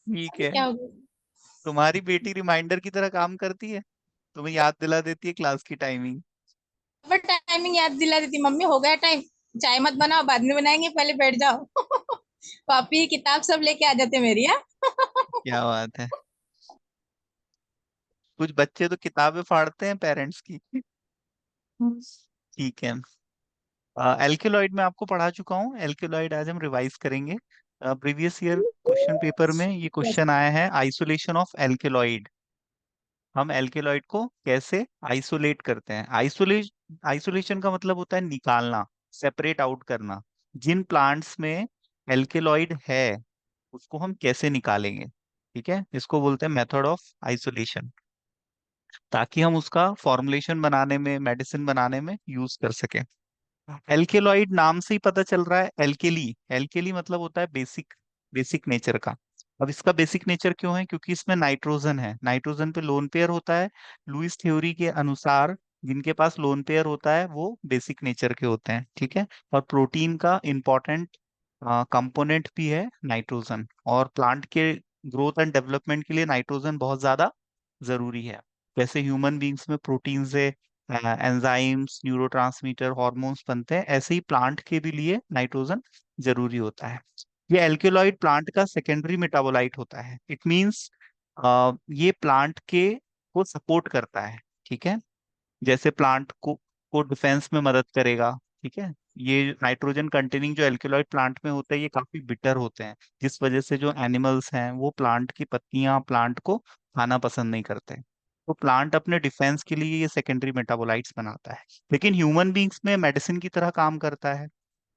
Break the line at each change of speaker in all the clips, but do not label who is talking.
ठीक है।
क्या हो गया?
तुम्हारी बेटी रिमाइंडर की तरह काम करती है, तुम्हें याद दिला देती है क्लास की टाइमिंग।
बट टाइमिंग याद दिला देती, मम्मी हो गया टाइम, चाय मत बनाओ, बाद में बनाएंगे, पहले बैठ जाओ। कॉपी किताब सब लेके आ जाते मेरी, हाँ।
क्या बात है। कुछ बच्चे तो किताबें फाड़ते हैं पेरेंट्स की। ठीक है। एल्केलॉइड में आपको पढ़ा चुका हूँ, एल्केलॉइड आज हम रिवाइज करेंगे। प्रीवियस ईयर क्वेश्चन पेपर में ये
यस।
क्वेश्चन आया है, आइसोलेशन ऑफ एल्केलॉइड। हम एल्केलॉइड को कैसे आइसोलेट करते हैं। आइसोलेशन का मतलब होता है निकालना, सेपरेट आउट करना। जिन प्लांट्स में एल्केलॉइड है उसको हम कैसे निकालेंगे, ठीक है, इसको बोलते हैं मेथड ऑफ आइसोलेशन, ताकि हम उसका फॉर्मुलेशन बनाने में, मेडिसिन बनाने में यूज कर सकें। एल्केलॉइड नाम से ही पता चल रहा है, एल्केली, एल्केली मतलब होता है बेसिक, बेसिक नेचर का। अब इसका बेसिक नेचर क्यों है, क्योंकि इसमें नाइट्रोजन है, नाइट्रोजन पे लोन पेयर होता है। लुईस थ्योरी के अनुसार जिनके पास लोन पेयर होता है वो बेसिक नेचर के होते हैं, ठीक है। और प्रोटीन का इंपॉर्टेंट कंपोनेंट भी है नाइट्रोजन, और प्लांट के ग्रोथ एंड डेवलपमेंट के लिए नाइट्रोजन बहुत ज्यादा जरूरी है। जैसे ह्यूमन बींग्स में प्रोटीन से एंजाइम्स, न्यूरोट्रांसमीटर, हॉर्मोन्स बनते हैं, ऐसे ही प्लांट के भी लिए नाइट्रोजन जरूरी होता है। ये एल्केलॉइड प्लांट का सेकेंडरी मेटाबोलाइट होता है। इट मींस ये प्लांट के को सपोर्ट करता है, ठीक है। जैसे प्लांट को डिफेंस में मदद करेगा, ठीक है। ये नाइट्रोजन कंटेनिंग जो एल्केलॉइड प्लांट में होते हैं ये काफी बिटर होते हैं, जिस वजह से जो एनिमल्स हैं वो प्लांट की पत्तियां, प्लांट को खाना पसंद नहीं करते। तो प्लांट अपने डिफेंस के लिए ये सेकेंडरी मेटाबोलाइट्स बनाता है, लेकिन ह्यूमन बींग्स में मेडिसिन की तरह काम करता है,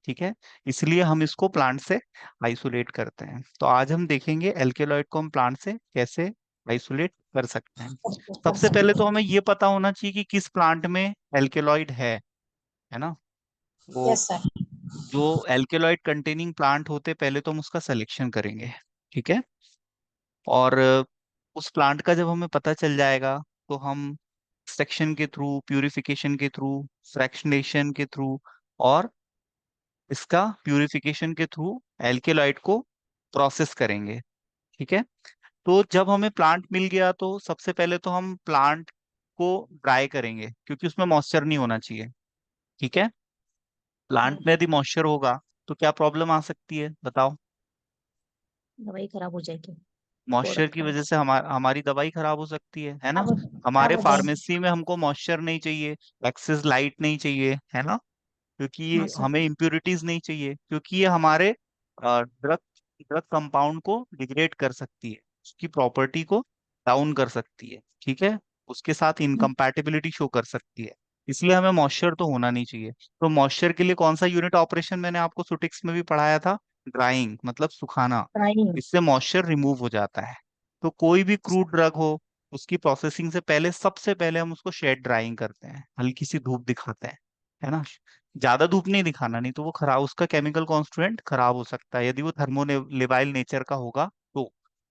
ठीक है। इसलिए हम इसको प्लांट से आइसोलेट करते हैं। तो आज हम देखेंगे एल्केलॉइड को हम प्लांट से कैसे आइसोलेट कर सकते हैं।
कर
सबसे पहले
सकते
तो हमें ये पता होना चाहिए कि किस प्लांट में एल्केलॉइड है ना।
हैं।
तो
यस सर।
जो एल्केलॉइड कंटेनिंग प्लांट होते हैं पहले तो हम उसका सिलेक्शन करेंगे, ठीक है। और उस प्लांट का जब हमें पता चल जाएगा तो हम एक्सट्रैक्शन के थ्रू, प्यूरिफिकेशन के थ्रू, फ्रैक्शनेशन के थ्रू और इसका प्यूरिफिकेशन के थ्रू एल्केलॉइड को प्रोसेस करेंगे, ठीक है। तो जब हमें प्लांट मिल गया तो सबसे पहले तो हम प्लांट को ड्राई करेंगे, क्योंकि उसमें मॉइस्चर नहीं होना चाहिए, ठीक है। प्लांट में यदि मॉइस्चर होगा तो क्या प्रॉब्लम आ सकती है बताओ।
दवाई खराब हो जाएगी।
मॉइस्चर
प्रोडक्ट
की
खराब।
वजह से हमारी दवाई खराब हो सकती है ना।
खराब
हमारे
खराब हो जाएगी।
फार्मेसी में हमको मॉइस्चर नहीं चाहिए, एक्सेस लाइट नहीं चाहिए, है ना। क्योंकि
हाँ
ये
सर।
हमें इम्प्योरिटीज नहीं चाहिए, क्योंकि ये हमारे ड्रग ड्रग कंपाउंड को डिग्रेड कर सकती है, उसकी प्रॉपर्टी को डाउन कर सकती है, ठीक है। उसके साथ इनकम्पैटिबिलिटी शो कर सकती है। इसलिए हमें मॉइस्चर तो होना नहीं चाहिए। तो मॉइस्चर के लिए कौन सा यूनिट ऑपरेशन मैंने आपको सुटिक्स में भी पढ़ाया था, ड्राइंग मतलब सुखाना।
प्राइम।
इससे मॉइस्चर रिमूव हो जाता है। तो कोई भी क्रूड ड्रग हो, उसकी प्रोसेसिंग से पहले सबसे पहले हम उसको शेड ड्राइंग करते हैं, हल्की सी धूप दिखाते हैं, है ना। ज्यादा धूप नहीं दिखाना, नहीं तो वो खराब, उसका केमिकल कॉन्स्टिट्यूएंट खराब हो सकता है यदि वो थर्मोलेबाइल नेचर का होगा तो,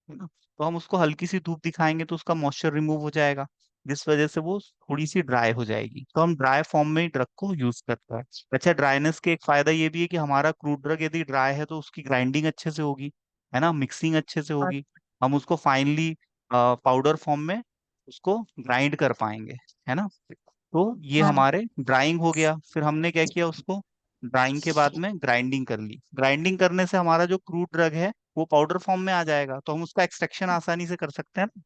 है ना। तो हम उसको हल्की सी धूप दिखाएंगे तो उसका मॉइस्चर रिमूव हो जाएगा, जिस वजह से वो थोड़ी सी ड्राई हो जाएगी। तो हम ड्राई फॉर्म में ही ड्रग को यूज करते हैं। अच्छा, ड्राइनेस के एक फायदा ये भी है कि हमारा क्रूड ड्रग यदि ड्राई है तो उसकी ग्राइंडिंग अच्छे से होगी, है ना, मिक्सिंग अच्छे से होगी। हम उसको फाइनली पाउडर फॉर्म में उसको ग्राइंड कर पाएंगे, है ना। तो ये
हाँ।
हमारे ड्राइंग हो गया। फिर हमने क्या किया, उसको ड्राइंग के बाद में ग्राइंडिंग कर ली। ग्राइंडिंग करने से हमारा जो क्रूड ड्रग है वो पाउडर फॉर्म में आ जाएगा, तो हम उसका एक्सट्रैक्शन आसानी से कर सकते हैं।
Yes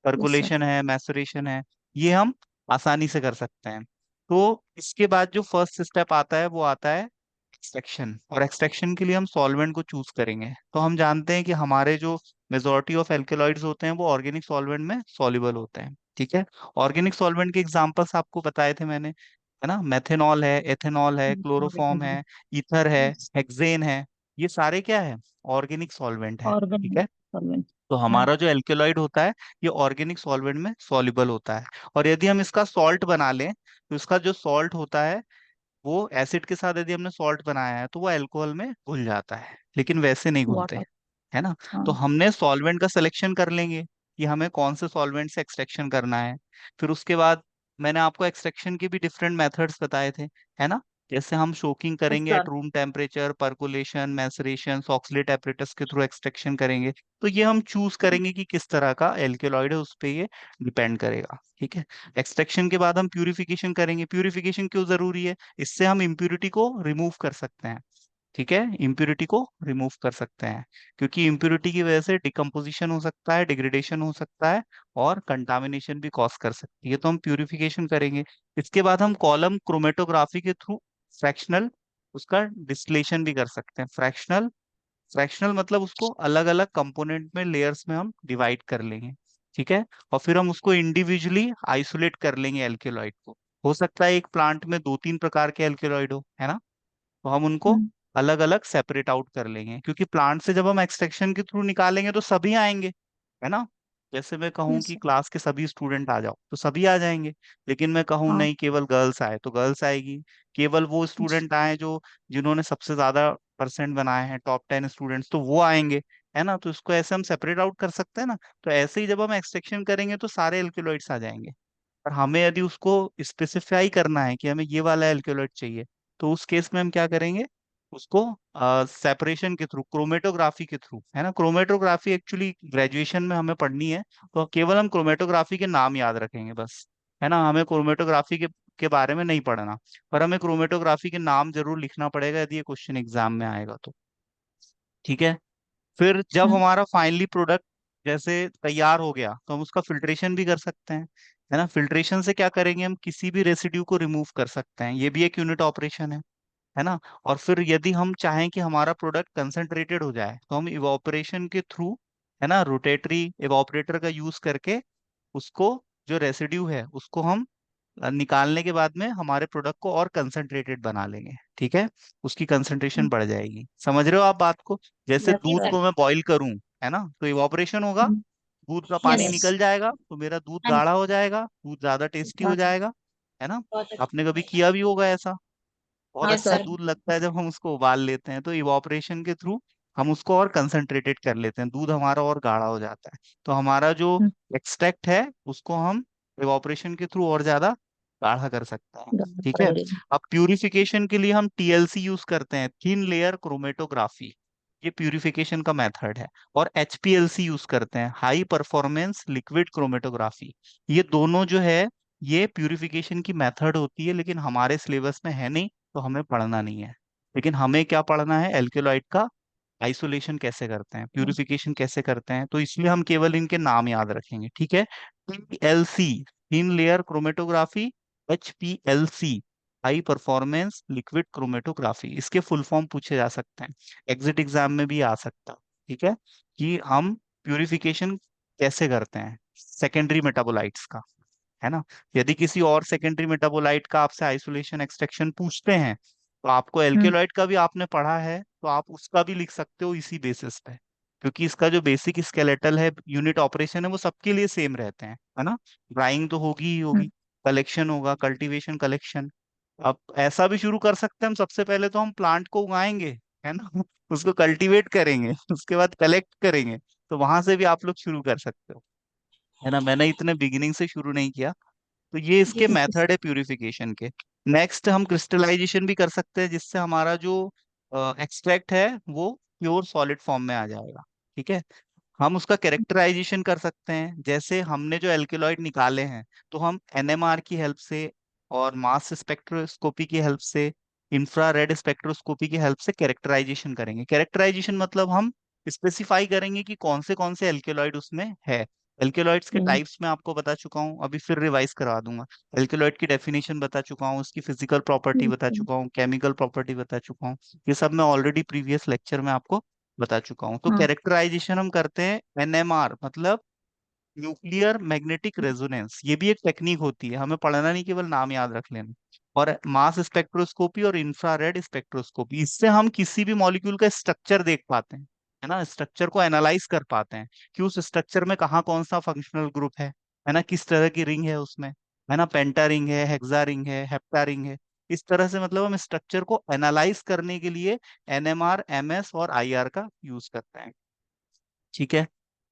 sir.
सर्कुलेशन है, मैसुरेशन है, ये हम आसानी से कर सकते हैं। तो इसके बाद जो फर्स्ट स्टेप आता है वो आता है एक्सट्रैक्शन। और एक्सट्रैक्शन के लिए हम सॉल्वेंट को चूज करेंगे। तो हम जानते हैं कि हमारे जो मेजोरिटी ऑफ एल्केलॉइड्स होते हैं वो ऑर्गेनिक सॉल्वेंट में सॉल्युबल होते हैं, ठीक है। ऑर्गेनिक सॉल्वेंट के एग्जांपल्स आपको बताए थे मैंने, है ना। मेथेनॉल है, एथेनॉल है, क्लोरोफॉर्म है, ईथर है, हेक्सेन है। ये सारे क्या है, ऑर्गेनिक सॉल्वेंट है, ठीक
ऑर्गेनिक
है।
सॉल्वेंट।
तो
हाँ।
हमारा जो एल्केलॉइड होता है ये ऑर्गेनिक सॉल्वेंट में सॉल्युबल होता है। और यदि हम इसका सॉल्ट बना लें तो इसका जो सॉल्ट होता है वो एसिड के साथ यदि हमने सॉल्ट बनाया है तो वो अल्कोहल में घुल जाता है, लेकिन वैसे नहीं घुलते,
वाटर।
है ना। तो
हाँ।
हमने सॉल्वेंट का सिलेक्शन कर लेंगे कि हमें कौन से सॉल्वेंट से एक्सट्रैक्शन करना है। फिर उसके बाद मैंने आपको एक्सट्रैक्शन के भी डिफरेंट मेथड्स बताए थे, है ना। जैसे हम शोकिंग करेंगे
अच्छा।
At room temperature, percolation, maceration, oxalate apparatus के थ्रू एक्सट्रैक्शन करेंगे। तो ये हम चूज करेंगे कि किस तरह का एल्केलॉइड है, उस पे ये डिपेंड करेगा। ठीक है। एक्सट्रैक्शन के बाद हम प्यूरिफिकेशन करेंगे। प्यूरिफिकेशन क्यों जरूरी है? इससे हम इम्प्यूरिटी को रिमूव कर सकते हैं। ठीक है, इम्प्यूरिटी को रिमूव कर सकते हैं, क्योंकि इम्प्यूरिटी की वजह से डिकम्पोजिशन हो सकता है, डिग्रेडेशन हो सकता है, और कंटामिनेशन भी कॉज कर सकती है। तो हम प्यूरिफिकेशन करेंगे। इसके बाद हम कॉलम क्रोमेटोग्राफी के थ्रू फ्रैक्शनल उसका डिस्टिलेशन भी कर सकते हैं। फ्रैक्शनल, फ्रैक्शनल मतलब उसको अलग अलग कंपोनेंट में, लेयर्स में हम डिवाइड कर लेंगे। ठीक है। और फिर हम उसको इंडिविजुअली आइसोलेट कर लेंगे एल्केलॉइड को। हो सकता है एक प्लांट में दो तीन प्रकार के एल्केलॉइड हो, है ना, तो हम उनको
हम्म।
अलग अलग सेपरेट आउट कर लेंगे, क्योंकि प्लांट से जब हम एक्सट्रैक्शन के थ्रू निकालेंगे तो सभी आएंगे, है ना। जैसे मैं कहूँ
यस
कि
सर।
क्लास के सभी स्टूडेंट आ जाओ तो सभी आ जाएंगे। लेकिन मैं कहूँ
हाँ।
नहीं, केवल गर्ल्स आए तो गर्ल्स आएगी। केवल वो स्टूडेंट आए जो जिन्होंने सबसे ज्यादा परसेंट बनाए हैं, टॉप 10 स्टूडेंट्स, तो वो आएंगे, है ना। तो इसको ऐसे हम सेपरेट आउट कर सकते हैं ना। तो ऐसे ही जब हम एक्सट्रैक्शन करेंगे तो सारे एल्केलॉइड्स आ जाएंगे। और हमें यदि उसको स्पेसिफाई करना है कि हमें ये वाला एल्केलॉइड चाहिए, तो उस केस में हम क्या करेंगे, उसको सेपरेशन के थ्रू, क्रोमेटोग्राफी के थ्रू, है ना। क्रोमेटोग्राफी एक्चुअली ग्रेजुएशन में हमें पढ़नी है, तो केवल हम क्रोमेटोग्राफी के नाम याद रखेंगे बस, है ना। हमें क्रोमेटोग्राफी के बारे में नहीं पढ़ना। पर हमें क्रोमेटोग्राफी के नाम जरूर लिखना पड़ेगा यदि ये क्वेश्चन एग्जाम में आएगा तो। ठीक है। फिर जब
हम्म।
हमारा फाइनली प्रोडक्ट जैसे तैयार हो गया, तो हम उसका फिल्ट्रेशन भी कर सकते हैं, है ना। फिल्ट्रेशन से क्या करेंगे, हम किसी भी रेसिड्यू को रिमूव कर सकते हैं, ये भी एक यूनिट ऑपरेशन है ना। और फिर यदि हम चाहें कि हमारा प्रोडक्ट कंसंट्रेटेड हो जाए, तो हम इवापोरेशन के थ्रू, है ना, रोटेटरी इवापोरेटर का यूज करके उसको, जो रेसिड्यू है उसको हम निकालने के बाद में हमारे प्रोडक्ट को और कंसंट्रेटेड बना लेंगे। ठीक है। उसकी कंसंट्रेशन बढ़ जाएगी। समझ रहे हो आप बात को? जैसे
यस
दूध
सर।
को मैं बॉईल करूं, है ना, तो इवापोरेशन होगा, दूध का पानी
यस।
निकल जाएगा, तो मेरा दूध
हाँ
गाढ़ा
जी।
हो जाएगा, दूध ज्यादा टेस्टी हो
हाँ सर।
जाएगा, है ना।
बहुत
आपने
अच्छा।
कभी किया भी होगा ऐसा। बहुत
यस
अच्छा
सर।
दूध लगता है जब हम उसको उबाल लेते हैं, तो इवापोरेशन के थ्रू हम उसको और कंसंट्रेटेड कर लेते हैं, दूध हमारा और गाढ़ा हो जाता है। तो हमारा जो एक्सट्रैक्ट है उसको हम इवापोरेशन के थ्रू और ज्यादा गाढ़ा कर सकते हैं। ठीक है।
करेंगे।
अब प्यूरिफिकेशन के लिए हम टीएलसी यूज करते हैं, थिन लेयर क्रोमेटोग्राफी, ये प्यूरिफिकेशन का मेथड है। और एचपीएलसी यूज करते हैं, हाई परफॉर्मेंस लिक्विड क्रोमेटोग्राफी। ये दोनों जो है, ये प्यूरिफिकेशन की मेथड होती है, लेकिन हमारे सिलेबस में है नहीं, तो हमें पढ़ना नहीं है। लेकिन हमें क्या पढ़ना है, एल्केलॉइड का आइसोलेशन कैसे करते हैं, प्यूरिफिकेशन कैसे करते हैं, तो इसलिए हम केवल इनके नाम याद रखेंगे। ठीक है। TLC, thin layer chromatography. HPLC, high performance liquid chromatography, इसके फुल फॉर्म पूछे जा सकते हैं, एग्जिट एग्जाम में भी आ सकता है। ठीक है। कि हम प्यूरिफिकेशन कैसे करते हैं सेकेंडरी मेटाबोलाइट्स का, है ना। यदि किसी और सेकेंडरी मेटाबोलाइट का आपसे आइसोलेशन एक्सट्रैक्शन पूछते हैं, तो आपको
हम्म।
एल्केलॉइड का भी आपने पढ़ा है, तो आप उसका भी लिख सकते हो इसी बेसिस पे, क्योंकि इसका जो बेसिक स्केलेटल है, यूनिट ऑपरेशन है, वो सबके लिए सेम रहते हैं, है ना। ड्राइंग तो होगी ही होगी, कलेक्शन होगा, कल्टीवेशन, कलेक्शन। अब ऐसा भी शुरू कर सकते हैं हम, सबसे पहले तो हम प्लांट को उगाएंगे, है ना उसको कल्टीवेट करेंगे, उसके बाद कलेक्ट करेंगे। तो वहां से भी आप लोग शुरू कर सकते हो, है ना। मैंने इतने बिगिनिंग से शुरू नहीं किया। तो ये इसके
यस यस।
मेथड है प्यूरिफिकेशन के। नेक्स्ट हम क्रिस्टलाइजेशन भी कर सकते हैं, जिससे हमारा जो एक्सट्रैक्ट है वो प्योर सॉलिड फॉर्म में आ जाएगा। ठीक है। हम उसका कैरेक्टराइजेशन कर सकते हैं, जैसे हमने जो एल्केलॉइड निकाले हैं, तो हम एनएमआर की हेल्प से और मास स्पेक्ट्रोस्कोपी की हेल्प से, इंफ्रारेड स्पेक्ट्रोस्कोपी की हेल्प से कैरेक्टराइजेशन करेंगे। कैरेक्टराइजेशन मतलब हम स्पेसिफाई करेंगे कि कौन से एल्केलॉइड उसमें है। एल्केलॉइड्स के टाइप्स में आपको बता चुका हूँ, अभी फिर रिवाइज करवा दूंगा। एल्केलॉइड की डेफिनेशन बता चुका हूँ, उसकी फिजिकल प्रॉपर्टी बता चुका हूँ, केमिकल प्रॉपर्टी बता चुका हूँ। ये सब मैं ऑलरेडी प्रीवियस लेक्चर में आपको बता चुका हूँ। तो
हाँ।
कैरेक्टराइजेशन हम करते हैं एनएमआर, मतलब न्यूक्लियर मैग्नेटिक रेजोनेंस। ये भी एक टेक्निक होती है, हमें पढ़ना नहीं, केवल नाम याद रख लेना। और मास स्पेक्ट्रोस्कोपी और इंफ्रारेड स्पेक्ट्रोस्कोपी, इससे हम किसी भी मॉलिक्यूल का स्ट्रक्चर देख पाते हैं, है ना। स्ट्रक्चर को एनालाइज कर पाते हैं कि उस स्ट्रक्चर में कहाँ कौन सा फंक्शनल ग्रुप है ना, किस तरह की रिंग है उसमें, है ना, पेंटा रिंग है, हेक्सा रिंग है, हेप्टा रिंग है। इस तरह से मतलब हम स्ट्रक्चर को एनालाइज करने के लिए एनएमआर, एमएस और आईआर का यूज करते हैं। ठीक है।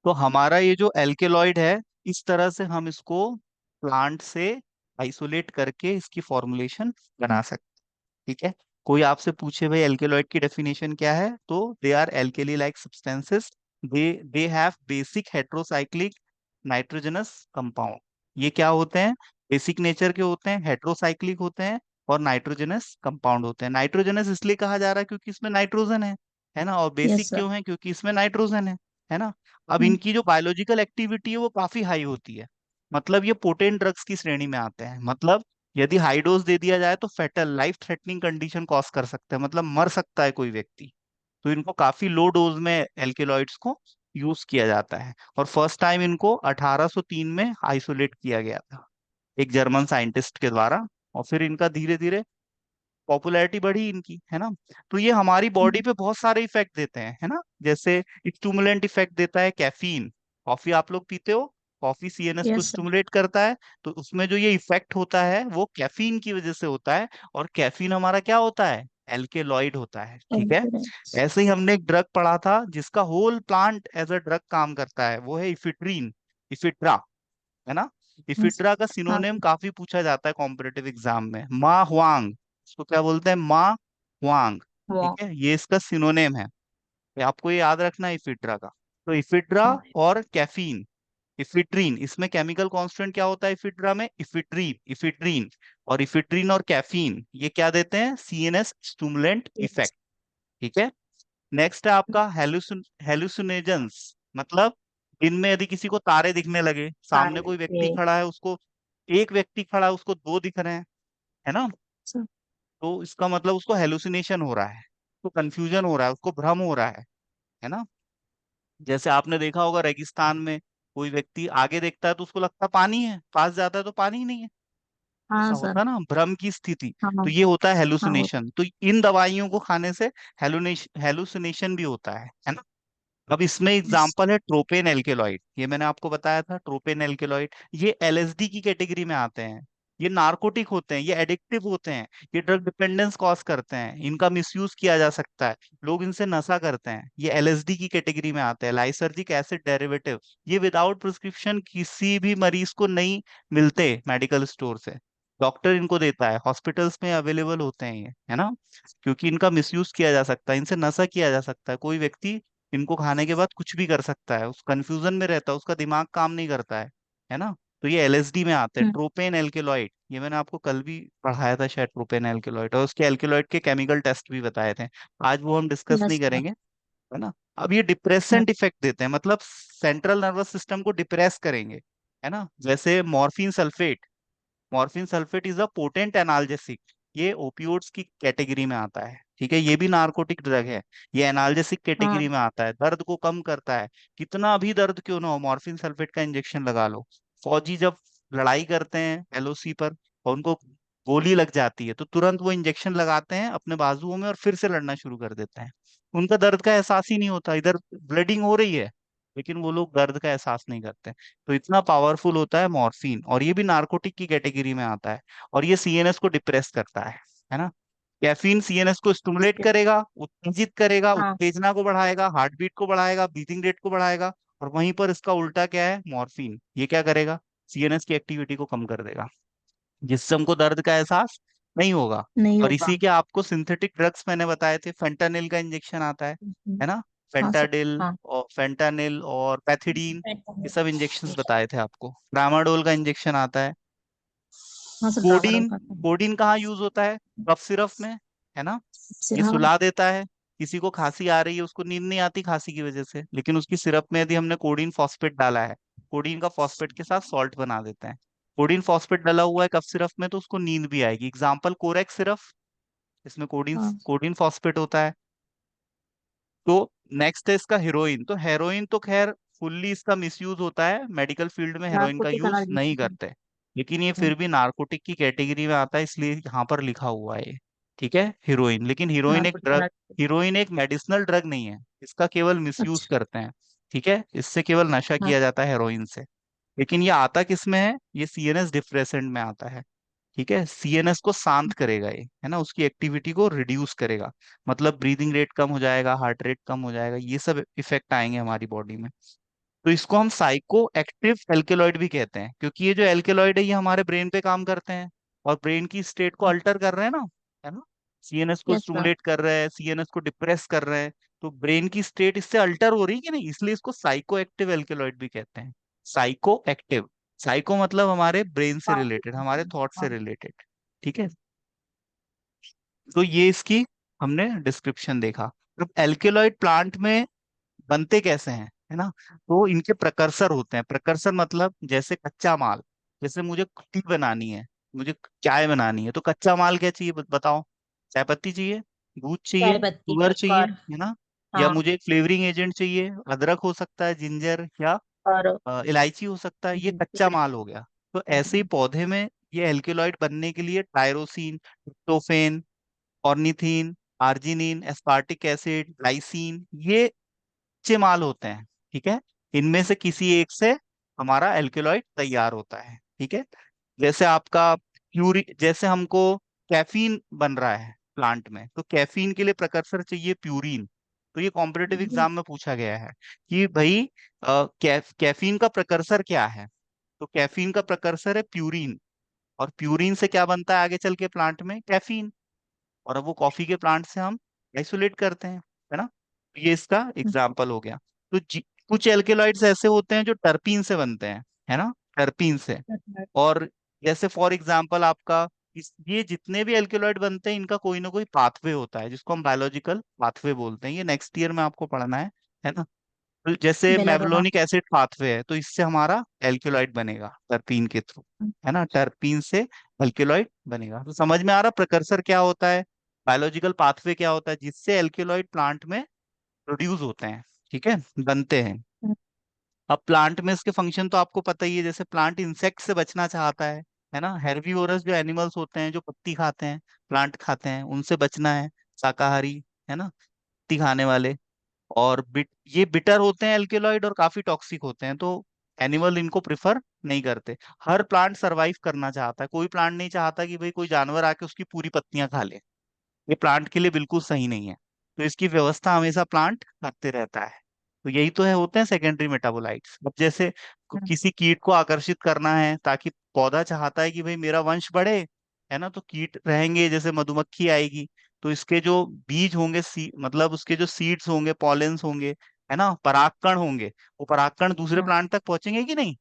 तो हमारा ये जो एल्केलॉइड है, इस तरह से हम इसको प्लांट से आइसोलेट करके इसकी फॉर्मुलेशन बना सकते हैं। ठीक है। कोई आपसे पूछे भाई एल्केलॉइड की डेफिनेशन क्या है, तो they are alkali like substances, they have basic heterocyclic nitrogenous compound. ये क्या होते हैं? बेसिक नेचर के होते हैं, हेट्रोसाइक्लिक होते हैं, और नाइट्रोजनस कंपाउंड होते हैं। नाइट्रोजनस इसलिए कहा जा रहा है क्योंकि इसमें नाइट्रोजन है ना, और
यस
बेसिक
सर।
क्यों है? क्योंकि इसमें नाइट्रोजन है ना। अब इनकी जो बायोलॉजिकल एक्टिविटी है वो काफी हाई होती है, मतलब ये पोटेंट ड्रग्स की श्रेणी में आते हैं। मतलब यदि हाई डोज दे दिया जाए तो fatal life threatening condition cause कर सकते हैं, मतलब मर सकता है कोई व्यक्ति। तो इनको काफी लो डोज में एल्केलॉइड्स को यूज किया जाता है। और फर्स्ट टाइम इनको 1803 में आइसोलेट किया गया था एक जर्मन साइंटिस्ट के द्वारा। और फिर इनका धीरे धीरे पॉपुलैरिटी बढ़ी इनकी, है ना। तो ये हमारी बॉडी पे बहुत सारे इफेक्ट देते हैं, है ना। जैसे स्टिमुलेंट इफेक्ट देता है कैफीन। कॉफी आप लोग पीते हो, कॉफी सीएनएस को
यस सर।
स्टिमुलेट करता है। तो उसमें जो ये इफेक्ट होता है वो कैफीन की वजह से होता है। और कैफीन हमारा क्या होता है? एल्केलॉइड होता है, ठीक है।
एल्केलॉइड्स।
ऐसे ही हमने एक ड्रग पढ़ा था जिसका whole plant as a drug काम करता है, वो है इफिड्रीन, इफिड्रा, है ना।
यस।
इफिड्रा का
हाँ
सिनोनिम
सर।
काफी पूछा जाता है कॉम्पिटेटिव एग्जाम में, मा हुआंग। इसको क्या बोलते हैं? मा हुआंग। ठीक
वाह।
है, ये इसका सिनोनिम है। ये आपको ये याद रखना है इफिड्रा का। तो इफिड्रा
हाँ।
और कैफीन, इफिट्रीन, इसमें केमिकल कांस्टेंट क्या होता है इफिड्रा में? इफिट्रीन, इफिट्रीन। और इफिट्रीन और कैफीन ये क्या देते हैं? CNS stimulant
yes.
इफेक्ट, ठीक है। नेक्स्ट है आपका हेलुसिनेजेंस। मतलब दिन में यदि किसी को तारे दिखने लगे, सामने
सारे
कोई
ये
व्यक्ति खड़ा है, उसको एक व्यक्ति खड़ा है उसको दो दिख रहे हैं, है ना।
सर।
तो इसका मतलब उसको हेलुसिनेशन हो रहा है, उसको कंफ्यूजन हो रहा है, उसको भ्रम हो रहा है ना। जैसे आपने देखा होगा रेगिस्तान में कोई व्यक्ति आगे देखता है तो उसको लगता है पानी है, पास जाता है तो पानी ही नहीं है।
हाँ
ऐसा
सर।
होता है ना, भ्रम की स्थिति।
हाँ
तो ये होता है
हाँ वो।
हेलुसिनेशन। तो इन दवाइयों को खाने से हेलुसिनेशन भी होता है ना। अब इसमें
यस।
एग्जांपल है ट्रोपेन एल्केलॉइड, ये मैंने आपको बताया था ट्रोपेन एल्केलॉइड। ये एलएसडी की कैटेगरी में आते हैं। ये नार्कोटिक होते हैं, ये एडिक्टिव होते हैं, ये ड्रग डिपेंडेंस कॉज करते हैं, इनका मिसयूज किया जा सकता है, लोग इनसे नशा करते हैं। ये एलएसडी की कैटेगरी में आते हैं, लाइसर्जिक एसिड डेरिवेटिव। ये विदाउट प्रिस्क्रिप्शन किसी भी मरीज को नहीं मिलते मेडिकल स्टोर से, डॉक्टर इनको देता है, हॉस्पिटल्स में अवेलेबल होते हैं ये, है ना। क्योंकि इनका मिसयूज किया जा सकता है, इनसे नशा किया जा सकता है। कोई व्यक्ति इनको खाने के बाद कुछ भी कर सकता है, उस कंफ्यूजन में रहता है, उसका दिमाग काम नहीं करता है ना। तो ये एलएसडी में आते हैं,
हम्म।
Tropane alkaloid. ये मैंने आपको कल भी पढ़ाया था शायद, ट्रोपेन एल्केलॉइड, और उसके एल्केलॉइड के केमिकल टेस्ट भी बताए थे। आज वो हम डिस्कस नहीं
यस सर।
करेंगे, है ना। अब ये डिप्रेसेंट इफेक्ट देते हैं, मतलब सेंट्रल नर्वस सिस्टम को डिप्रेस करेंगे, है ना। जैसे morphine sulphate, morphine sulphate is a potent analgesic. ये ओपियोइड्स की कैटेगरी में आता है, ठीक है। ये भी नार्कोटिक ड्रग है, ये एनाल्जेसिक
हाँ
कैटेगरी में आता है, दर्द को कम करता है। कितना भी दर्द क्यों ना हो, मॉर्फिन सल्फेट का इंजेक्शन लगा लो। फौजी जब लड़ाई करते हैं एलओसी पर और उनको गोली लग जाती है तो तुरंत वो इंजेक्शन लगाते हैं अपने बाजुओं में और फिर से लड़ना शुरू कर देते हैं। उनका दर्द का एहसास ही नहीं होता, इधर ब्लीडिंग हो रही है लेकिन वो लोग दर्द का एहसास नहीं करते। तो इतना पावरफुल होता है मॉर्फिन, और ये भी नार्कोटिक की कैटेगरी में आता है। और ये सीएनएस को डिप्रेस करता है ना। कैफीन सीएनएस को स्टिमुलेट
सर।
करेगा, उत्तेजित करेगा,
हाँ।
उत्तेजना को बढ़ाएगा, हार्ट बीट को बढ़ाएगा, ब्रीथिंग रेट को बढ़ाएगा। और वहीं पर इसका उल्टा क्या है? मॉर्फिन ये क्या करेगा? सीएनएस की एक्टिविटी को कम कर देगा, जिससे हमको दर्द का एहसास नहीं होगा।
नहीं
और
होगा।
इसी के आपको सिंथेटिक ड्रग्स मैंने बताए थे, फेंटानिल का इंजेक्शन आता है ना।
हाँ सर।
फेंटाडिल
हाँ।
और फेंटानिल और पैथिडीन, ये सब इंजेक्शंस
यस।
बताए थे आपको। ट्रामाडोल का इंजेक्शन आता है।
हाँ सर, ड्रामा
कोडीन,
का था।
कोडीन कहाँ यूज होता है? कफ सिरप में, है ना। ये
हाँ।
सुला देता है, किसी को खांसी आ रही है, उसको नींद नहीं आती खांसी की वजह से, लेकिन उसकी सिरप में यदि हमने कोडीन फॉस्फेट डाला है, कोडीन का फॉस्फेट के साथ सॉल्ट बना देते हैं, कोडीन फॉस्फेट डाला हुआ है कफ सिरप में तो उसको नींद भी आएगी। एग्जाम्पल कोरेक्स सिरप, इसमें कोडीन,
हाँ।
कोडीन फॉस्फेट होता है। तो नेक्स्ट है इसका हीरोइन। तो हेरोइन तो खैर फुल्ली इसका मिसयूज होता है, मेडिकल फील्ड में हेरोइन का
नार्कोटिक
यूज नहीं
एनालिसिस।
करते, लेकिन ये फिर भी नार्कोटिक की कैटेगरी में आता है इसलिए यहाँ पर लिखा हुआ है ये, ठीक है। हीरोइन, लेकिन हीरोइन एक
नार्कोटिक
ड्रग,
एनालिसिस।
हीरोइन एक मेडिसिनल ड्रग नहीं है, इसका केवल मिसयूज
अच्छा।
करते हैं, ठीक है। इससे केवल नशा
हाँ।
किया जाता है हेरोइन से। लेकिन ये आता किस में है? ये सीएनएस डिप्रेसेंट में आता है, ठीक है। सीएनएस को शांत करेगा ये, है ना, उसकी एक्टिविटी को रिड्यूस करेगा। मतलब ब्रीदिंग रेट कम हो जाएगा, हार्ट रेट कम हो जाएगा, ये सब इफेक्ट आएंगे हमारी बॉडी में। तो इसको हम साइको एक्टिव एल्केलॉइड भी कहते हैं, क्योंकि ये जो एल्केलॉइड है ये हमारे ब्रेन पे काम करते हैं और ब्रेन की स्टेट को अल्टर कर रहे हैं ना, है ना। सीएनएस को
यस सर।
स्टिमुलेट कर रहा है, सीएनएस को डिप्रेस कर रहा है, तो ब्रेन की स्टेट इससे अल्टर हो रही है कि नहीं, इसलिए इसको साइको एक्टिव एल्केलॉइड भी कहते हैं। साइको एक्टिव, साइको मतलब हमारे ब्रेन से रिलेटेड, हमारे थॉट से रिलेटेड। ठीक है, तो ये इसकी हमने डिस्क्रिप्शन देखा। अब एल्केलॉइड प्लांट में बनते कैसे हैं, है ना, तो इनके प्रकर्सर होते हैं। प्रकर्सर मतलब जैसे कच्चा माल, जैसे मुझे टी बनानी है, मुझे चाय बनानी है, तो कच्चा माल क्या चाहिए बताओ? चाय पत्ती चाहिए, दूध चाहिए,
चाय पत्ती
शुगर चाहिए,
और।
है ना, या
हाँ।
मुझे एक फ्लेवरिंग एजेंट चाहिए, अदरक हो सकता है, जिंजर, या
और।
इलायची हो सकता है, ये कच्चा माल हो गया। तो ऐसे ही पौधे में ये एल्केलॉइड बनने के लिए tyrosine, tryptophan, ornithine, arginine, aspartic acid, lysine, ये कच्चे माल होते हैं। ठीक है, इनमें से किसी एक से हमारा एल्केलॉइड तैयार होता है। ठीक है, जैसे आपका प्यूरी, जैसे हमको कैफीन बन रहा है प्लांट में, तो कैफीन के लिए प्रकर्सर चाहिए प्यूरिन। तो ये कॉम्पिटिटिव एग्जाम में पूछा गया है कि भाई कैफीन का प्रकर्सर क्या है, तो कैफीन का प्रकर्सर है प्यूरिन, और प्यूरिन से क्या बनता है आगे चल के प्लांट में? कैफीन। और अब वो कॉफी के प्लांट से हम आइसोलेट करते हैं, है ना, तो ये इसका एग्जाम्पल हो गया। तो कुछ एल्केलॉइड्स ऐसे होते हैं जो टर्पीन से बनते हैं, है ना, टर्पीन से। और जैसे फॉर एग्जाम्पल आपका ये जितने भी एल्केलॉइड बनते हैं, इनका कोई ना कोई पाथवे होता है जिसको हम बायोलॉजिकल पाथवे बोलते हैं। ये नेक्स्ट ईयर में आपको पढ़ना है ना। तो जैसे
बेलाडोना।
मेवलोनिक एसिड पाथवे है, तो इससे हमारा एल्केलॉइड बनेगा टर्पीन के थ्रू, है ना, टर्पीन से एल्केलॉइड बनेगा। तो समझ में आ रहा प्रिकर्सर क्या होता है, बायोलॉजिकल पाथवे क्या होता है, जिससे एल्केलॉइड प्लांट में प्रोड्यूस होते हैं, ठीक है, बनते हैं। अब प्लांट में इसके फंक्शन तो आपको पता ही है, जैसे प्लांट इंसेक्ट से बचना चाहता है ना, हेर्बीवोरस जो एनिमल्स होते हैं जो पत्ती खाते हैं, प्लांट खाते हैं, उनसे बचना है, शाकाहारी, है ना, पत्ती खाने वाले। और ये बिटर होते हैं एल्केलॉइड, और काफी टॉक्सिक होते हैं, तो एनिमल इनको प्रिफर नहीं करते। हर प्लांट सरवाइव करना चाहता है, कोई प्लांट नहीं चाहता कि भाई कोई जानवर आके उसकी पूरी पत्तियां खा ले, ये प्लांट के लिए बिल्कुल सही नहीं है। तो इसकी व्यवस्था हमेशा प्लांट करते रहता है। तो यही तो है, होते हैं सेकेंडरी मेटाबोलाइट्स। अब जैसे किसी कीट को आकर्षित करना है, ताकि पौधा चाहता है कि भाई मेरा वंश बढ़े, है ना, तो कीट रहेंगे, जैसे मधुमक्खी आएगी, तो इसके जो बीज होंगे, मतलब उसके जो सीड्स होंगे, पॉलेंस होंगे, है ना, परागकण होंगे, वो परागकण दूसरे प्लांट तक पहुंचेंगे कि नहीं?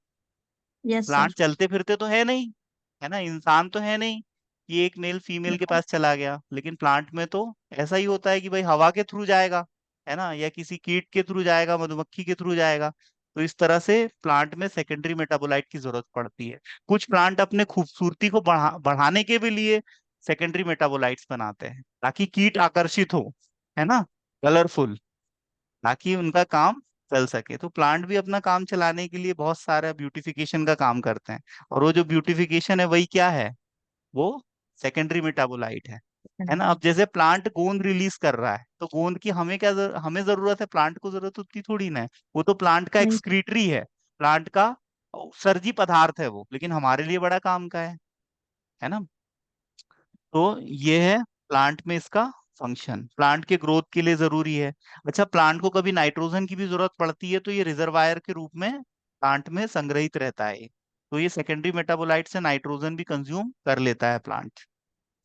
Yes
plant
sir.
चलते फिरते तो है नहीं, है ना, इंसान तो है नहीं कि एक मेल फीमेल के पास चला गया, लेकिन प्लांट में तो ऐसा ही होता है कि भाई हवा के थ्रू जाएगा, है ना, या किसी कीट के थ्रू जाएगा, मधुमक्खी के थ्रू जाएगा। तो इस तरह से प्लांट में सेकेंडरी मेटाबोलाइट की जरूरत पड़ती है। कुछ प्लांट अपने खूबसूरती को बढ़ाने के भी लिए सेकेंडरी मेटाबोलाइट्स बनाते हैं, ताकि कीट आकर्षित हो, है ना, कलरफुल, ताकि उनका काम चल सके। तो प्लांट भी अपना काम चलाने के लिए बहुत सारा ब्यूटिफिकेशन का काम करते हैं, और वो जो ब्यूटिफिकेशन है वही क्या है, वो सेकेंडरी मेटाबोलाइट है ना। अब जैसे प्लांट गोंद रिलीज कर रहा है, तो गोंद की हमें क्या हमें जरूरत है, प्लांट को जरूरत उतनी थोड़ी ना है, वो तो प्लांट का
नहीं।
एक्सक्रीटरी है, प्लांट का सर्जी पदार्थ है वो, लेकिन हमारे लिए बड़ा काम का है ना। तो ये है प्लांट में इसका फंक्शन, प्लांट के ग्रोथ के लिए जरूरी है। अच्छा, प्लांट को कभी नाइट्रोजन की भी जरूरत पड़ती है, तो ये रिजर्वायर के रूप में प्लांट में संग्रहित रहता है। तो ये सेकेंडरी मेटाबोलाइट से नाइट्रोजन भी कंज्यूम कर लेता है प्लांट।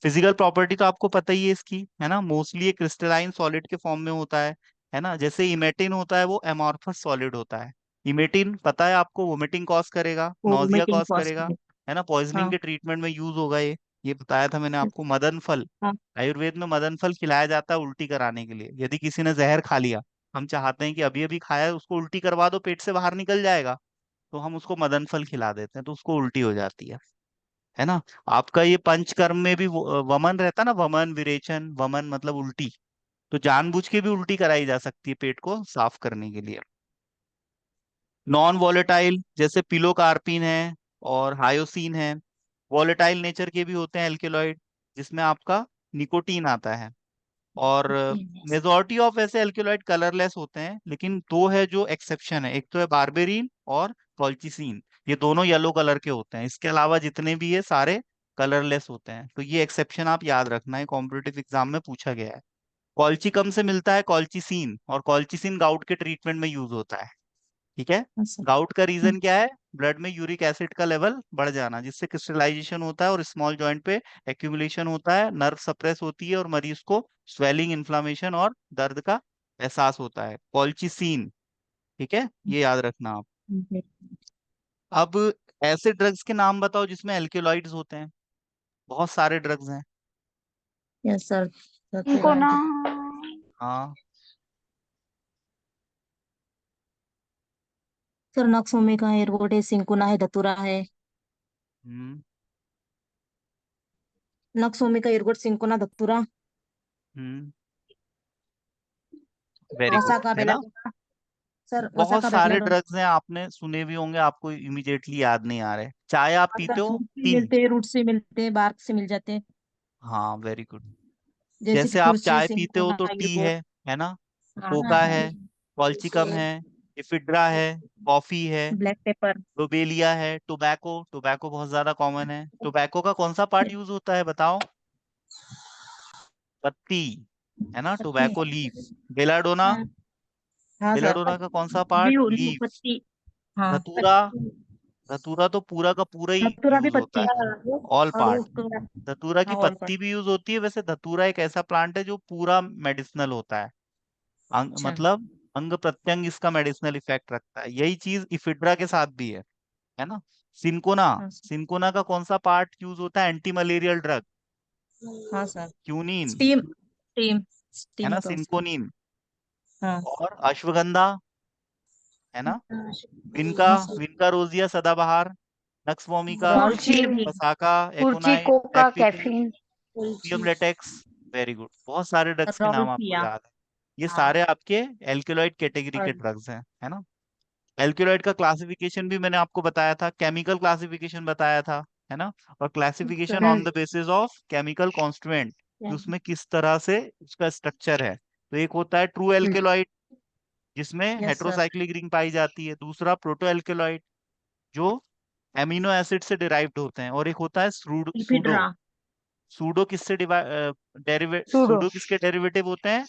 फिजिकल प्रॉपर्टी तो आपको पता ही है इसकी, है ना, मोस्टली ये क्रिस्टलाइन सॉलिड के फॉर्म में होता है ना। जैसे इमेटिन होता है, वो एमॉर्फस सॉलिड होता है। इमेटिन पता है आपको, वोमिटिंग कॉज करेगा, नौजिया
वोमिटिंग
कॉज करेगा,
पॉसिबल।
है ना, पॉइजनिंग
हाँ।
के ट्रीटमेंट में यूज होगा ये बताया था मैंने आपको। मदन फल,
हाँ।
आयुर्वेद में मदन फल खिलाया जाता है उल्टी कराने के लिए। यदि किसी ने जहर खा लिया, हम चाहते हैं कि अभी अभी खाया है, उसको उल्टी करवा दो, पेट से बाहर निकल जाएगा, तो हम उसको मदन फल खिला देते हैं, तो उसको उल्टी हो जाती है ना। आपका ये पंचकर्म में भी वमन रहता है ना, वमन, विरेचन, वमन मतलब उल्टी, तो जानबूझ के भी उल्टी कराई जा सकती है पेट को साफ करने के लिए। नॉन वॉलेटाइल जैसे पिलोकार्पिन है और हायोसिन है, वॉलेटाइल नेचर के भी होते हैं एल्केलॉइड, जिसमें आपका निकोटीन आता है। और मेजॉरिटी ऑफ ऐसे एल्केलॉइड कलरलेस होते हैं, लेकिन दो है जो एक्सेप्शन है, एक तो है बार्बेरिन और कॉल्चिसिन, ये दोनों येलो कलर के होते हैं। इसके अलावा जितने भी है सारे कलरलेस होते हैं। तो ये एक्सेप्शन आप याद रखना है, कॉम्पिटिटिव एग्जाम में पूछा गया है। कॉल्चिकम से मिलता है कॉल्चिसिन, और कॉल्चिसिन गाउट के ट्रीटमेंट में यूज होता है। ठीक है।
हाँ सर।
गाउट का रीजन क्या है? ब्लड में यूरिक एसिड का लेवल बढ़ जाना, जिससे क्रिस्टलाइजेशन होता है और स्मॉल जॉइंट पे एक्यूमुलेशन होता है, नर्व सप्रेस होती है और मरीज को स्वेलिंग, इन्फ्लामेशन और दर्द का एहसास होता है। कॉल्चिसिन, ठीक है, ये याद रखना आप। अब ऐसे ड्रग्स के नाम बताओ जिसमें एल्केलॉइड्स होते हैं। बहुत सारे ड्रग्स हैं।
Yes sir.
इनको ना
हाँ।
सर नक्सोमी का एयरपोर्ट है, सिंकुना है, धतूरा है।
हम्म।
नक्सोमी का एयरपोर्ट, सिंकुना, धतूरा।
हम्म। वेरी गुड,
वसाका,
है ना।
बेलाडोना। सर
बहुत
वसाका,
सारे
बेलाडोना।
ड्रग्स हैं, आपने सुने भी होंगे, आपको इमीडिएटली याद नहीं आ रहे। चाय आप
हाँ
पीते
सर,
हो?
फ्रूट से
तीन।
मिलते हैं, रूट से मिलते हैं, बार्क से मिल जाते हैं।
हाँ, वेरी गुड।
जैसे कि
जैसे आप
तुलसी,
चाय पीते हो
सिंकोना,
तो टी
एयरपोर्ट।
है ना,
हाँ
कोका
हाँ।
है, कॉल्चिकम है, इफिड्रा है, कॉफी है,
ब्लैक पेपर।
लोबेलिया है, टोबैको, टोबैको बहुत ज्यादा कॉमन है। टोबैको का कौन सा पार्ट यूज होता है बताओ? पत्ती, है ना,
पत्ती।
Tobacco leaf. बेलाडोना,
हाँ हाँ सर।
बेलाडोना का कौन सा पार्ट?
Leaf,
leaf.
पत्ती। हाँ
धतूरा,
पत्ती।
धतूरा तो पूरा का पूरा ही
धतूरा भी
यूज होता
पत्ती।
है, ऑल
और
पार्ट।
उसको।
धतूरा की
हाँ ऑल पर।
पत्ती भी यूज होती है। वैसे धतूरा एक ऐसा प्लांट है जो पूरा मेडिसिनल होता है।
अच्छा।
मतलब अंग प्रत्यंग इसका मेडिसिनल इफेक्ट रखता है। यही चीज इफिड्रा के साथ भी है ना। सिंकोना,
हाँ सर।
सिंकोना का कौन सा पार्ट यूज होता है? एंटी मलेरियल ड्रग,
हाँ सर।
Quinine,
steam. स्टीम।
है
स्टीम
ना,
होता है उसका।
सिंकोनिन।
हाँ।
और अश्वगंधा, है ना, विनका,
हाँ सर।
विनका रोजिया सदाबहार, नक्स वोमिका,
कुर्ची,
रॉल्फी भी।
पसाका,
कुर्ची,
एकोनाइट,
कोका,
एपिपी,
caffeine.
Opium latex. Very good, बहुत सारे ड्रग्स के नाम आपको
रॉल्फिया।
याद है। ये
हाँ।
सारे आपके एल्केलॉइड कैटेगरी के
और
ड्रग्स हैं, है ना। एल्केलॉइड का क्लासिफिकेशन भी मैंने आपको बताया था, केमिकल क्लासिफिकेशन बताया था, है ना। और classification
sir.
On the basis of chemical constituent, कि उसमें किस तरह से उसका स्ट्रक्चर है। तो एक होता है ट्रू एल्केलॉइड, जिसमें
यस सर।
हेट्रोसाइक्लिक रिंग पाई जाती है। दूसरा प्रोटो एल्केलॉइड, जो एमिनो एसिड से डिराइव्ड होते हैं। और एक होता है सूडो।
इपिड्रा।
सूडो किससे
सूडो।
सूडो किसके डेरिवेटिव होते हैं?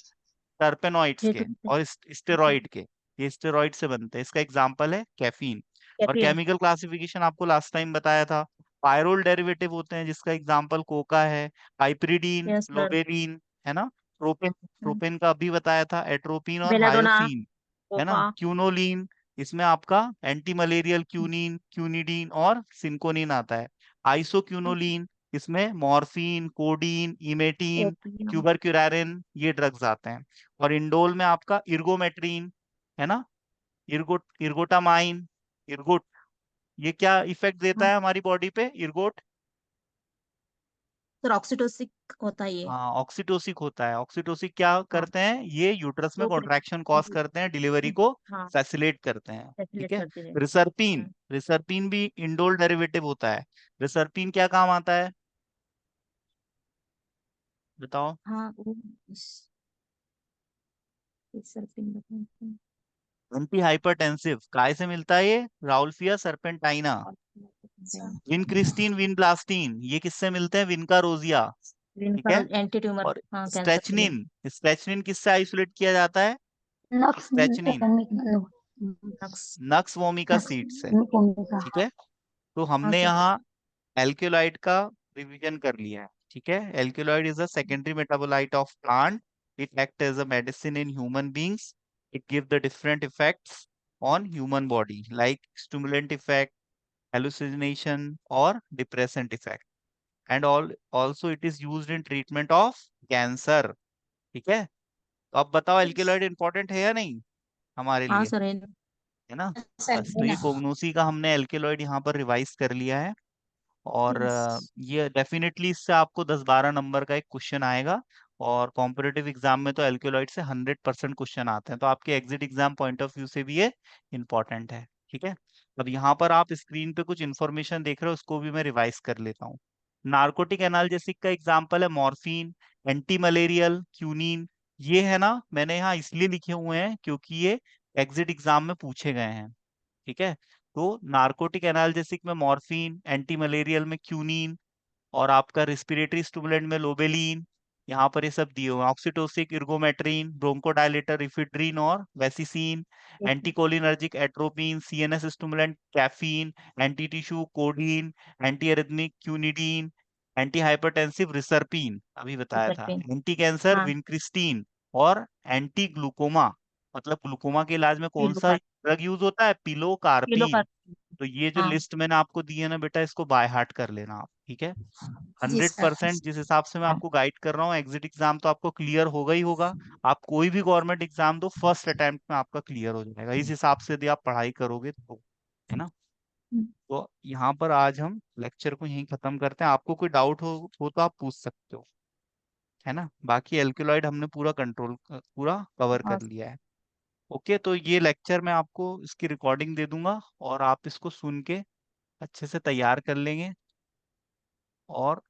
टर्पेनॉइड्स के और स्टेरॉइड के। ये स्टेरॉइड से बनते हैं। इसका एग्जांपल है कैफीन। और
कैफीन।
केमिकल क्लासिफिकेशन आपको लास्ट टाइम बताया था, पायरोल डेरिवेटिव होते हैं, जिसका एग्जांपल कोका है, पाइपरीडीन,
यस सर।
लोबेरीन, है ना। प्रोपेन, प्रोपेन का अभी बताया था, एट्रोपिन और
बेलाडोना।
हायोसीन, है ना।
कोका।
क्यूनोलीन, इसमें आपका एंटी मलेरियल क्यूनिन, क्यूनिडीन और सिंकोनिन आता है। आइसोक्यूनोलीन, इसमें मॉर्फिन, कोडीन, इमेटीन,
ओपियम।
क्यूबरक्यूरारिन, ये ड्रग्स आते हैं। और इंडोल में आपका इर्गोमेट्रिन, है ना, इर्गोटामाइन, इर्गोट, ये क्या इफेक्ट देता है हमारी बॉडी पे इर्गोट?
सर ऑक्सीटोसिक होता है ये।
हाँ, ऑक्सीटोसिक होता है। ऑक्सीटोसिक क्या
हाँ।
करते हैं? ये यूट्रस में कॉन्ट्रैक्शन कॉज
प्रोक्रिएशन।
करते हैं, डिलीवरी को
हाँ।
फैसिलिटेट करते हैं। ठीक
फैसिलिटेट
है।
करती है।
रिसर्पिन, रिसर्पिन भी इंडोल डेरिवेटिव होता है। रिसर्पिन क्या काम आता है बताओ?
हाँ वो सर्फिंग बताते हैं।
Anti hypertensive. काय से मिलता है ये? राउल्फिया सर्पेंटाइना। विनक्रिस्टीन, विनब्लास्टीन, ये किससे मिलते हैं? विनका रोजिया। ठीक है।
Anti tumour.
और
हाँ कैंसर के लिए।
स्ट्रेचनिन, स्ट्रेचनिन किससे आइसोलेट किया जाता है?
नक्स
स्ट्रेचनिन
नक्स।
नक्स वोमिका
नक्स
सीड से।
ओमेगा।
ठीक है। तो
हाँ
हमने
सर।
यहाँ एल्केलॉइड का रिवीजन कर लिया है। ठीक है। Alkaloid is a secondary metabolite of plant. It act as a medicine in human beings. It give the different effects on human body, like stimulant effect, hallucination और depressant effect. And also it is used in treatment of cancer. ठीक है। तो अब बताओ, alkaloid important है या नहीं हमारे
हाँ
लिए?
सर है।
है ना।
सर
बस,
है
तो ये
ना।
कोगनोसी का हमने एल्केलॉइड यहाँ पर रिवाइज कर लिया है। और
यस।
ये डेफिनेटली इससे आपको 10-12 नंबर का एक क्वेश्चन आएगा। और कॉम्पिटिटिव एग्जाम में तो एल्केलॉइड से 100% क्वेश्चन आते हैं, तो आपके exit exam point of view से भी ये इंपॉर्टेंट है। ठीक है। अब यहाँ पर आप स्क्रीन पे कुछ इन्फॉर्मेशन देख रहे हो, उसको भी मैं रिवाइज कर लेता हूँ। नार्कोटिक एनाल्जेसिक का एग्जाम्पल है मॉर्फिन, एंटी मलेरियल क्यूनिन। ये है ना, मैंने यहाँ इसलिए लिखे हुए हैं क्योंकि ये एग्जिट एग्जाम में पूछे गए हैं। ठीक है। तो नार्कोटिक एनाल्जेसिक में मॉर्फिन, एंटी मलेरियल में क्यूनिन, और आपका रिस्पिरेटरी स्टिमुलेंट में लोबेलिन, यहाँ पर ये सब दिए हुए हैं, ऑक्सीटोसिक, इर्गोमेट्रिन, ब्रोंकोडायलेटर, इफिड्रिन और vasicine, anticholinergic, atropine, CNS stimulant, caffeine, anti tissue, codeine, anti arrhythmic, quinidine, anti hypertensive, reserpine अभी बताया था,
रिसर्पिन।
एंटी कैंसर,
हाँ।
विनक्रिस्टीन, और एंटी ग्लूकोमा, मतलब ग्लूकोमा के इलाज में कौन
किलो
सा
का।
ड्रग यूज होता है,
किलो का।
पिलोकार्पिन। तो ये जो
हाँ।
लिस्ट मैंने आपको दी है ना बेटा, इसको बाय हार्ट कर लेना आप, ठीक है।
जी
हंड्रेड
सर।
परसेंट जिस हिसाब से मैं
हाँ।
आपको गाइड कर रहा हूँ, एग्जिट एग्जाम तो आपको क्लियर होगा ही होगा। आप कोई भी गवर्नमेंट एग्जाम दो, फर्स्ट अटेम्प्ट में आपका क्लियर हो जाएगा, इस हिसाब से यदि आप पढ़ाई करोगे तो, है ना। तो यहाँ पर आज हम लेक्चर को यहीं खत्म करते हैं। आपको कोई डाउट हो तो आप पूछ सकते हो, है ना। बाकी एल्केलॉइड हमने पूरा कवर कर
और
लिया है। ओके, तो ये लेक्चर मैं आपको इसकी रिकॉर्डिंग दे दूंगा और आप इसको सुन के अच्छे से तैयार कर लेंगे और